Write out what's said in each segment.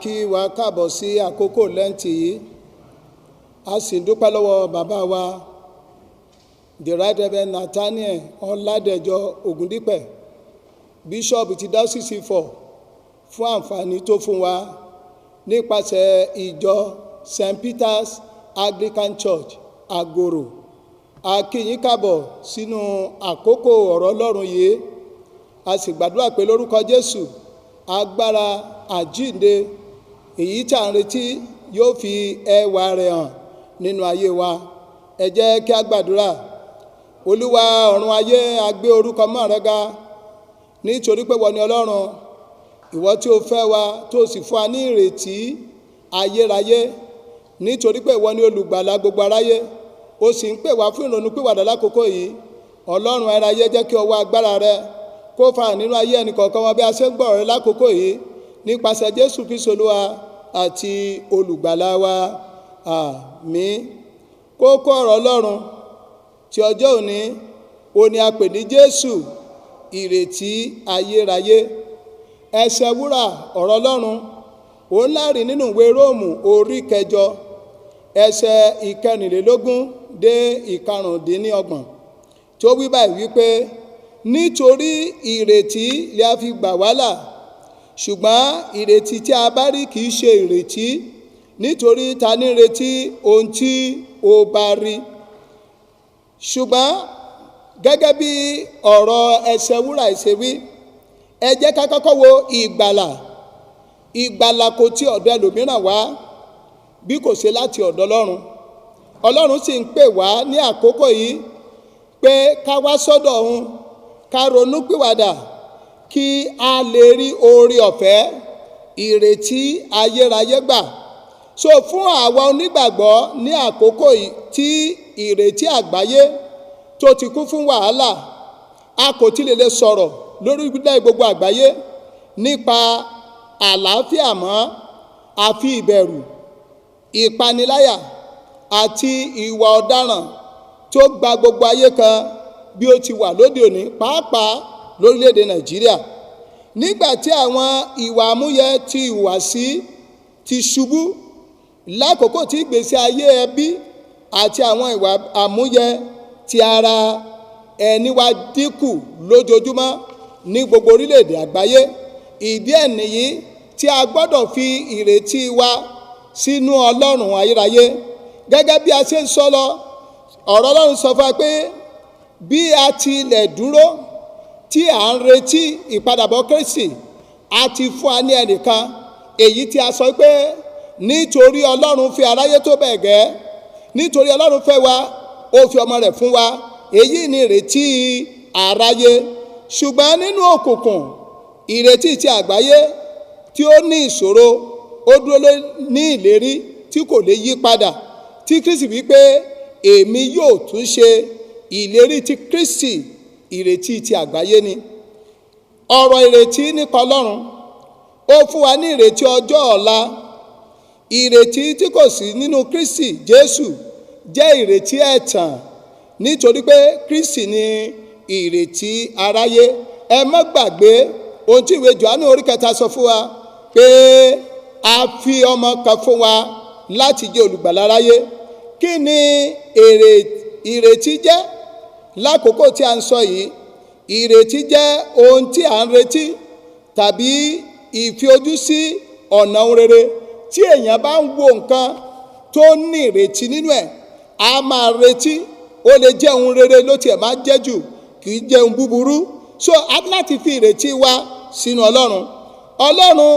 kí wa káàbọ̀ sí àkókò lẹ́ǹtì yìí. A sì dúpẹ́ lọ́wọ́ bàbá wa the right reverend Nathaniel Ọládẹjọ Ògúndípẹ̀ bíṣọ́ọ̀bù ti Daosisi fún àǹfààní tó fún wa nípasẹ̀ ìjọ St. Peter's Anglican Church Agoro. A kí yín káàbọ̀ sínú àkókò ọ̀rọ̀ Ọlọ́run yìí. A sì gbàdúrà pé lórúkọ Jésù agbára àjíǹde èyí tí à ń retí yóò fi ẹwà rẹ̀ hàn nínú ayé wa. Ẹ jẹ́ kí a gbàdúrà. Olúwa ọ̀run ayé, a gbé orúkọ mọ́ rẹ ga nítorí pé wọ́n ni Ọlọ́run, ìwọ tí o fẹ́ wa tó sì fún wa ní ìrètí ayérayé, nítorí pé ìwọ ni olùgbàlà gbogbo aráyé. O sì ń pè wá fún ìrònúpìwàdà lákòókò yìí. Ọlọ́run aráyé, jẹ́ kí ọwọ́ agbára rẹ kó fà nínú ayé ẹnìkọ̀ọ̀kan wọn bí a ṣe ń gbọ́ rẹ lákòókò yìí, nípasẹ̀ Jésù Kristi Olúwa àti olùgbàlà wa. Àmín. Kókó ọ̀rọ̀ Ọlọ́run tí ọjọ́ òní a pè ní Jésù ìrètí ayérayé. Ẹsẹ̀ wúrà ọ̀rọ̀ Ọlọ́run òun láàrin nínú ìwé Róòmù orí 8 ẹsẹ̀ 14 dé 15 tó wí báyìí wípé, nítorí ìrètí lè a fi gbà wá là, ṣùgbọ́n ìrètí tí a bá rí kìí ṣe ìrètí, nítorí ta ní retí ohun tí ó bá rí. Ṣùgbọ́n gẹ́gẹ́ bí ọ̀rọ̀ ẹsẹ̀ wúrà ṣe wí, ẹ jẹ́ ká kọ́kọ́ wo ìgbàlà. Ìgbàlà kò ti ọ̀dọ̀ ẹlòmíràn wá bí kò ṣe láti ọ̀dọ̀ Ọlọ́run. Ọlọ́run sì ń pè wá ní àkókò yìí pé ká wá sọ́dọ̀ òun, ká ronú pìwàdà kí a lè rí oore ọ̀fẹ́ ìrètí ayérayé gbà. So fún àwa onígbàgbọ́ ní àkókò tí ìrètí àgbáyé tó ti kún fún wàhálà, a kò tí lè sọ̀rọ̀ lórí gbogbo àgbáyé nípa àlàáfíà mọ́, àfi ìbẹ̀rù, ìpaniláyà àti ìwà ọ̀daràn tó gba gbogbo ayé kan bí ó ti wà lóde òní, pàápàá lórílẹ̀‐èdè Nàìjíríà. Nígbà tí àwọn ìwà àmúyẹ ti ìhùwàsí ti ṣubú, lákòókò tí ìgbésí ayé ẹbí àti àwọn ìwà àmúyẹ ti ara ẹni wá dínkù lójoojúmọ́ ní gbogbo orílẹ̀‐èdè àgbáyé. Ìdí ẹ̀ nìyí tí a gbọ́dọ̀ fi ìrètí wa sínú Ọlọ́run ayérayé. Gẹ́gẹ́ bí a ṣe ń sọ lọ, ọ̀rọ̀ Ọlọ́run sọ fún wa pé bí a tilẹ̀ dúró tí à ń retí ìpadàbọ̀ Kristi, a ti fún wa ní ẹnìkan, èyí tí a sọ pé nítorí Ọlọ́run fi aráyé tó bẹ́ẹ̀ gẹ́, nítorí Ọlọ́run fẹ́ wa, ó fi ọmọ rẹ̀ fún wa. Èyí ni ìrètí aráyé. Ṣùgbọ́n nínú òkùnkùn, ìrètí ti àgbáyé tí ó ní ìṣòro, ó dúró ní ìlérí tí kò lè yí padà, tí Kristi wí pé èmi yóò tún ṣe. Ìlérí ti Kristi ìrètí ti àgbáyé ni. Ọ̀rọ̀ ìrètí nípa Ọlọ́run ó fún wa ní ìrètí ọjọ́ ọ̀la. Ìrètí tí kò sí nínú Kristi Jésù jẹ́ ìrètí ẹ̀tàn, nítorí pé Kristi ni ìrètí aráyé. Ẹ má gbàgbé ohun tí ìwé Jòhánù orí 3 sọ fún wa pé a fi ọmọ kan fún wa láti jẹ́ olùgbàlà aráyé. Kí ni ìrètí jẹ́ lákòókò tí a ń sọ yìí? Ìrètí jẹ́ ohun tí a ń retí tàbí ìfi ojú sí ọ̀nà ohun rere. Tí èèyàn bá ń wo nǹkan tó ní ìrètí nínú ẹ̀, a máa retí. Ó lè jẹ́ ohun rere ló tiẹ̀ máa jẹ́ jù, kì í jẹ́ ohun búburú. So a ní láti fi ìrètí wa sínú Ọlọ́run. Ọlọ́run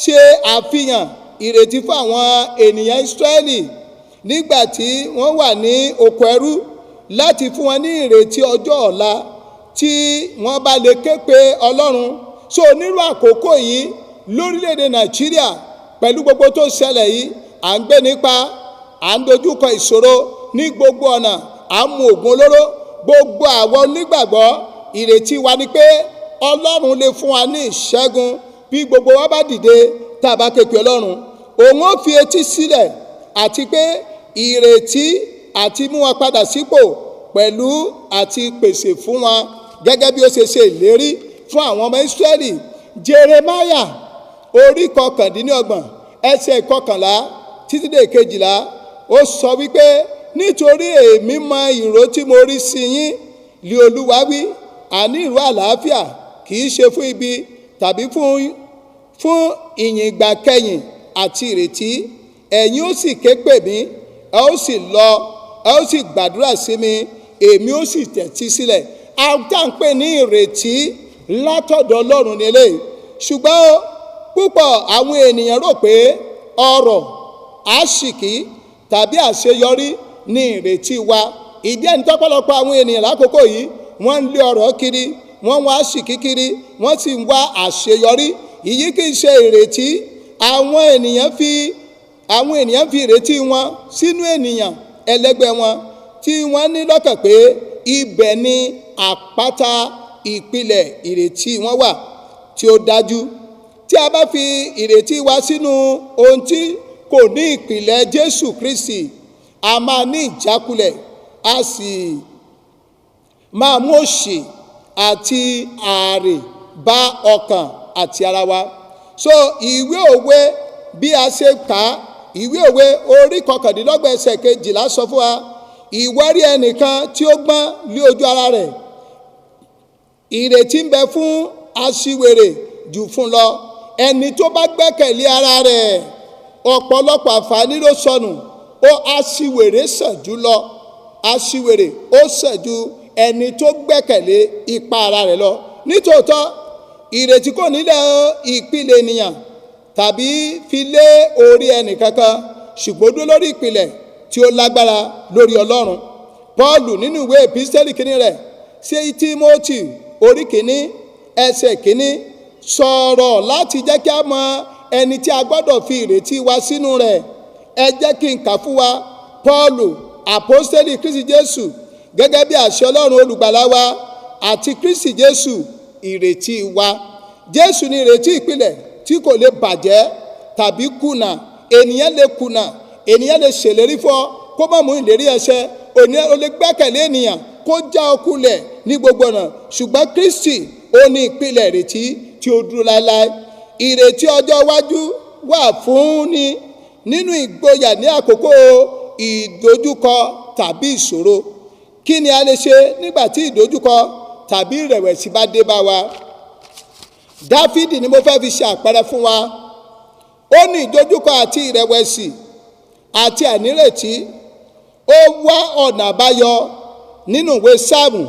ṣe àfihàn ìrètí fún àwọn ènìyàn Ísírẹ́lì nígbà tí wọ́n wà ní oko ẹrú, láti fún wọn ní ìrètí ọjọ́ ọ̀la tí wọ́n bá lè ké pe Ọlọ́run. So nírú àkókò yìí lórílẹ̀‐èdè Nàìjíríà, pẹ̀lú gbogbo tó ṣẹlẹ̀ yìí, à ń gbé nípa, à ń dojúkọ ìṣòro ní gbogbo ọ̀nà, à ń mu ògùn olóró. Gbogbo àwọn onígbàgbọ́, ìrètí wa ni pé Ọlọ́run lè fún wa ní ìṣẹ́gun bí gbogbo wa bá dìde tá a bá ké pe Ọlọ́run. Òun ó fi etí sílẹ̀, àti pé ìrètí àti mú wọn padà sípò pẹ̀lú àti pèsè fún wọn gẹ́gẹ́ bí ó ṣe ìlérí fún àwọn ọmọ Ísírẹ́lì. Jeremáyà orí kọkàndínlọ́gbọ̀n ẹsẹ̀ kọkànlá títí dé kejìlá, ó sọ wípé nítorí èmi mọ ìró tí mo rí sí yín li Olúwa wí, àní ìró àlàáfíà, kì í ṣe fún ibi tàbí fún ìyìn ìgbà kẹyìn àti ìrètí. Ẹ̀yin ó sì ké pè mí, ẹ ó sì lọ, ẹ ó sì gbàdúrà sí mi, èmi ó sì tẹ́tí sílẹ̀. Àwa ń pè ní ìrètí látọ̀dọ̀ Ọlọ́run nílé. Ṣùgbọ́n púpọ̀ àwọn ènìyàn rò pé ọrọ̀, àṣìkí tàbí àṣeyọrí ní ìrètí wa. Ìdí ẹni tọ́pọ̀lọpọ̀ àwọn ènìyàn lákòókò yìí wọ́n ń lé ọrọ̀ kiri, wọ́n ń wá àṣìkí kiri, wọ́n sì ń wá àṣeyọrí. Èyí kì í ṣe ìrètí. Àwọn ènìyàn fi ìrètí wọn sínú ènìyàn ẹlẹgbẹ́ wọn tí wọ́n ní lọ́kàn pé ibẹ̀ ni àpáta ìpìlẹ̀ ìrètí wọn wà tí ó dájú. Tí a bá fi ìrètí wa sínú ohun tí kò ní ìpìlẹ̀ Jésù Kristi, a máa ní ìjákulẹ̀, a sì máa mú òṣì àti àárè bá ọkàn àti ara wa. So ìwé òwe, bí a ṣe kà á, ìwé òwe orí kọkàndínlọ́gbọ̀n ẹsẹ̀ kejìlá sọ fún wa, ìwọ rí ẹnìkan tí ó gbọ́n lé ojú ara rẹ̀, ìrètí ń bẹ fún aṣiwèrè jù fún lọ. Ẹni tó bá gbẹ́kẹ̀lé ara rẹ̀, ọ̀pọ̀lọpọ̀ àǹfààní ló sọnù. Aṣiwèrè sàn jù lọ, aṣiwèrè ó sàn ju ẹni tó gbẹ́kẹ̀lé ipa ara rẹ̀ lọ. Nítòótọ́ ìrètí kò nílẹ̀ ìpìlẹ̀ ènìyàn tàbí fi lé orí ẹnì kankan, ṣùgbọ́n dúró lórí ìpìlẹ̀ tí ó lágbára lórí Ọlọ́run. Pọ́ọ̀lù nínú ìwé èpísítẹ́lì kìíní rẹ̀ sí Tímótì orí kìíní ẹsẹ̀ kìíní sọ̀rọ̀ láti jẹ́ kí a mọ ẹni tí a gbọ́dọ̀ fi ìrètí wa sínú rẹ̀. Ẹ jẹ́ kí n kà fún wa. Pọ́ọ̀lù, àpọ́stélì Kristi Jésù, gẹ́gẹ́ bí àṣẹ Ọlọ́run olùgbàlà wa àti Kristi Jésù ìrètí wa. Jésù ni ìrètí ìpìlẹ̀ tí kò lè bàjẹ́ tàbí kùnà. Ènìyàn lè kùnà, ènìyàn lè ṣèlérí fún ọ kó má mú ìlérí ẹsẹ̀, o lè gbẹ́kẹ̀lé ènìyàn kó já ọ kulẹ̀ ní gbogbo ọ̀nà, ṣùgbọ́n Kristi ó ní ìpìlẹ̀ ìrètí tí ó dúró láéláé. Ìrètí ọjọ́ iwájú wà fún ni nínú ìgboyà ní àkókò ìdojúkọ tàbí ìṣòro. Kí ni a lè ṣe nígbà tí ìdojúkọ tàbí ìrẹ̀wẹ̀sì bá dé bá wa? Dáfídì ni mo fẹ́ fi ṣe àpẹẹrẹ fún wa. Ó ní ìdojúkọ àti ìrẹ̀wẹ̀sì àti ànírètí. Ó wá ọ̀nà àbáyọ nínú ìwé Sáàmù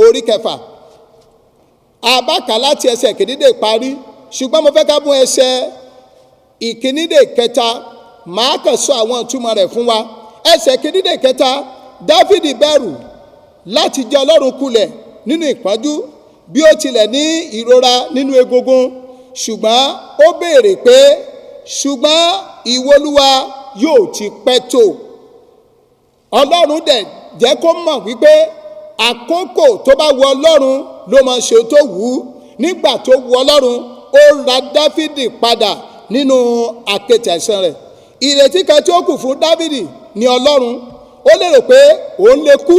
orí 6. Àbákà láti ẹsẹ̀ kìíní dé parí, ṣùgbọ́n mo fẹ́ ká mú ẹsẹ̀ ìkíní dé 3. Màá kàn sọ àwọn ìtumọ̀ rẹ̀ fún wa. Ẹsẹ̀ kìíní dé 3, Dáfídì bẹ̀rù láti jẹ́ Ọlọ́run kulẹ̀ nínú ìpọ́njú, bí ó tilẹ̀ ní ìrora nínú egungun, ṣùgbọ́n ó béèrè pé ṣùgbọ́n ìwọ Olúwa yóò ti pẹ́ tó. Ọlọ́run dẹ̀ jẹ́ kó mọ̀ wípé àkókò tó bá wù Ọlọ́run ló máa ṣe tó wù ú. Nígbà tó wù Ọlọ́run, ó ra Dáfídì padà nínú àkẹ́tì àìsàn rẹ̀. Ìrètí kan tí ó kù fún Dáfídì ni Ọlọ́run. Ó lérò pé òun lè kú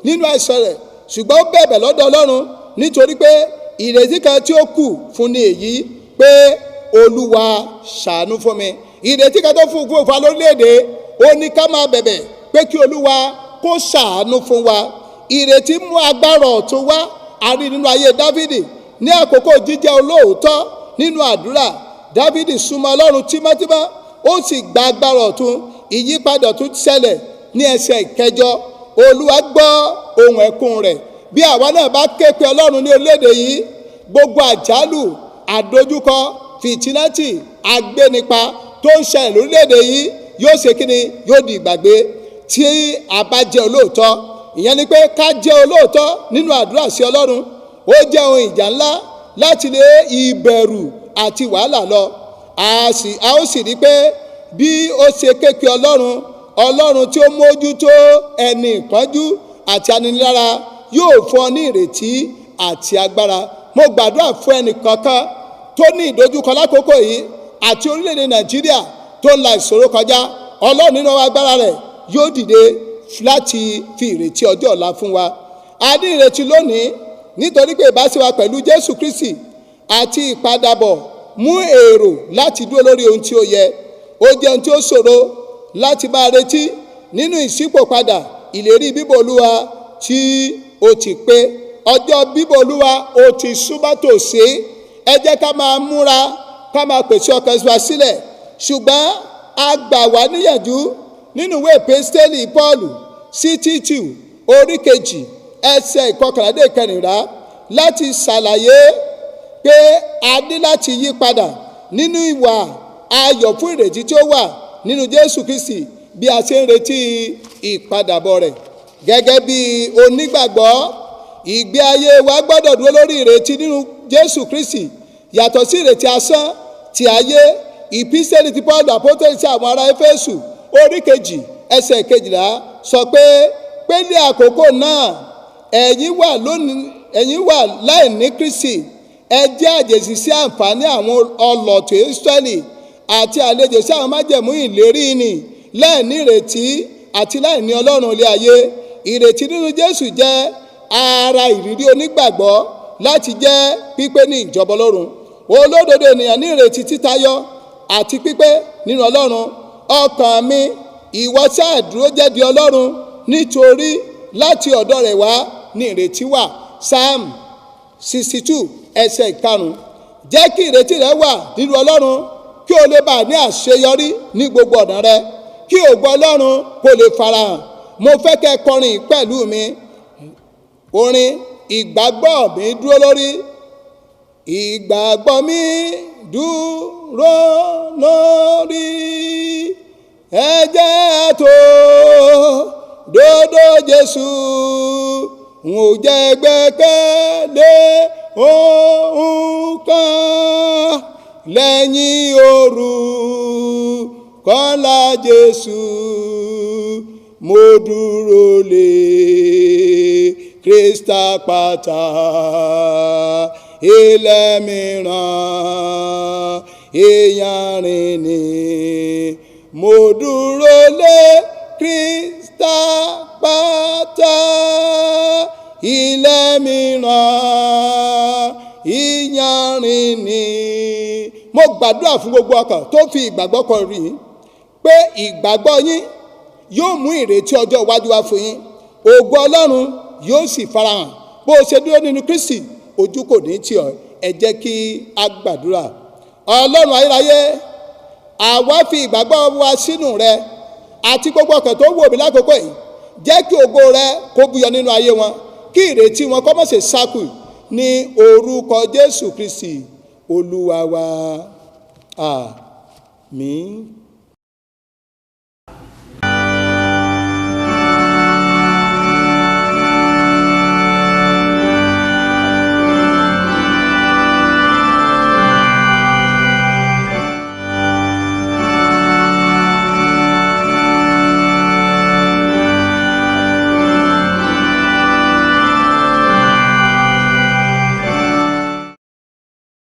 nínú àìsàn rẹ̀, ṣùgbọ́n ó bẹ̀bẹ̀ lọ́dọ̀ Ọlọ́run nítorí pé ìrètí kan tí ó kù fún ni èyí pé Olúwa ṣàánú fún mi. Ìrètí kan tó fún wa lórílẹ̀-èdè, ó ní ká máa bẹ̀bẹ̀ pé kí Olúwa kó ṣàánú fún wa. Ìrètí mú agbára ọ̀tun wá. A rí nínú ayé Dáfídì ní àkókò jíjẹ́ olóòótọ́ nínú àdúrà. Dáfídì súnmọ́ Ọlọ́run tímọ́tímọ́, ó sì gba agbára ọ̀tun. Ìyípadà ọ̀tun ṣẹlẹ̀ ní ẹsẹ̀ 9. Olúwa gbọ́ ohùn ẹkún rẹ̀. Bí àwa náà bá ké pe Ọlọ́run ní orílẹ̀-èdè yìí, gbogbo àjálù, àdojúkọ, fìtínátì, agbénipa tó ń ṣẹlẹ̀ lórílẹ̀-èdè yìí yóò ṣe kíni? Yóò di ìgbàgbé tí a bá jẹ́ olóòótọ́. Ìyẹn ni pé ká jẹ́ olóòótọ́ nínú àdúrà sí Ọlọ́run. Ó jẹ́ ohun ìjà ńlá láti lé ìbẹ̀rù àti wàhálà lọ. A ó sì rí pé bí ó ṣe ké pe Ọlọ́run tí ó mójútó ẹni ìpọ́njú àti aninilára yóò fún ọ ní ìrètí àti agbára. Mo gbàdúrà fún ẹnì kankan tó ní ìdojúkọ lákòókò yìí àti orílẹ̀-èdè Nàìjíríà tó ń la ìṣòro kọjá. Ọlọ́run nínú agbára rẹ̀ yóò dìde láti fi ìrètí ọjọ́ ọ̀la fún wa. A ní ìrètí lónìí nítorí pé ìbáṣe wa pẹ̀lú Jésù Kristi àti ìpadàbọ̀ mú èrò láti dúró lórí ohun tí ó yẹ. Ó jẹ́ ohun tí ó ṣòro láti máa retí nínú ìṣípòpadà ìlérí bíbọ̀ Olúwa tí ó ti pé. Ọjọ́ bíbọ̀ Olúwa ó ti súnmọ́ tòsí. Ẹ jẹ́ ká máa múra, ká máa pèsè ọkàn wa sílẹ̀. Ṣùgbọ́n a gbà wá níyànjú nínú ìwé Epísítélì Pọ́ọ̀lù sí Títù orí 2 ẹsẹ̀ 11-14 láti ṣàlàyé pé a ní láti yí padà nínú ìwà ayọ̀ fún ìrètí tí ó wà nínú Jésù Kristi bí a ṣe ń retí ìpadàbọ̀ rẹ̀. Gẹ́gẹ́ bí onígbàgbọ́, ìgbé ayé wa gbọ́dọ̀ dúró lórí ìrètí nínú Jésù Kristi yàtọ̀ sí ìrètí asán ti ayé. Ìpísẹ́lì ti Pọ́ọ̀lù àpọ́stélì sí àwọn ará Éfésù orí 2 ẹsẹ̀ 12 sọ pé ní àkókò náà ẹ̀yin wà láì ní Kristi, ẹ jẹ́ àjèjì sí àǹfààní àwọn ọlọ̀tọ̀ Ísírẹ́lì àti àlejò sí àwọn májẹ̀mú ìlérí nì, láì ní ìrètí àti láì ní Ọlọ́run ilé ayé. Ìrètí nínú Jésù jẹ́ ara ìrírí onígbàgbọ́ láti jẹ́ pípé ní ìjọba Ọlọ́run. Olódodo ènìyàn ní ìrètí títayọ àti pípé nínú Ọlọ́run. Ọkàn mi, ìwọ sáà dúró jẹ́ di Ọlọ́run, nítorí láti ọ̀dọ̀ rẹ̀ wá ní ìrètí wà. Psalm 62 ẹsẹ̀ 5. Jẹ́ kí ìrètí rẹ wà nínú Ọlọ́run kí o lè bá ní àṣeyọrí ní gbogbo ọ̀nà rẹ, kí ògo Ọlọ́run kó lè farahàn. Mo fẹ́ kẹ́ kọrin pẹ̀lú mi. Orin ìgbàgbọ́ mi dúró lórí. Ìgbàgbọ́ mi dúró lórí ẹ̀jẹ̀ tó dòdò Jésù. N ò jẹ́ gbẹ́kẹ̀lé ohun kan lẹ́yìn orúkọlá Jésù. Mo dúró lé Kristi àpáta, ilẹ̀ mìíràn ìyanrìn ni. Mo dúró lé Kristi àpáta, ilẹ̀ mìíràn ìyanrìn ni. Mo gbàdúrà fún gbogbo ọkàn tó fi ìgbàgbọ́ kan rí pé ìgbàgbọ́ yín yóò mú ìrètí ọjọ́ iwájú wá fún yín. Ògo Ọlọ́run yóò sì farahàn. Bó o ṣe dúró nínú Kristi, ojú kò ní tì ọ́. Ẹ jẹ́ kí a gbàdúrà. Ọlọ́run ayérayé, àwa fi ìgbàgbọ́ wa sínú rẹ àti gbogbo ọkàn tó wò mí lákòókò yìí. Jẹ́ kí ògo rẹ kó búyọ nínú ayé wọn, kí ìrètí wọn kó má ṣe sákù, ní orúkọ Jésù Kristi Olúwa wa. Àmín.